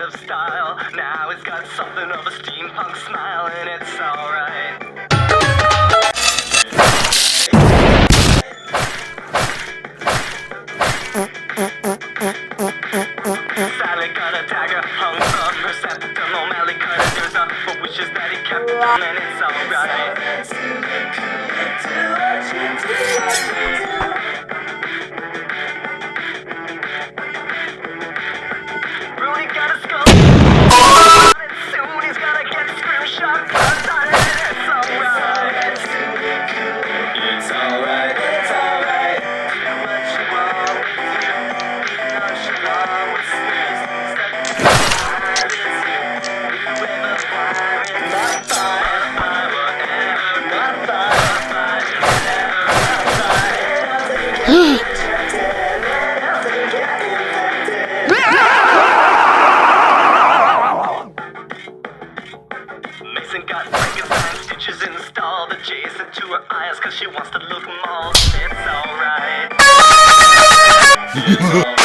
of style. Now it's got something of a steampunk smile, and it's alright. Sally got a dagger hung from her septum. O'Malley cut his ears off for wishes that he kept them, and it's alright. Rudy got a skull, and soon he's gonna get scrimshot cuts on it, and it's alright. It's alright, it's alright. Do what you want with you. Nonchalant with space. Mason got Frankenstein stitches installed adjacent to her eyes, cause she wants to look mauled. It's alright.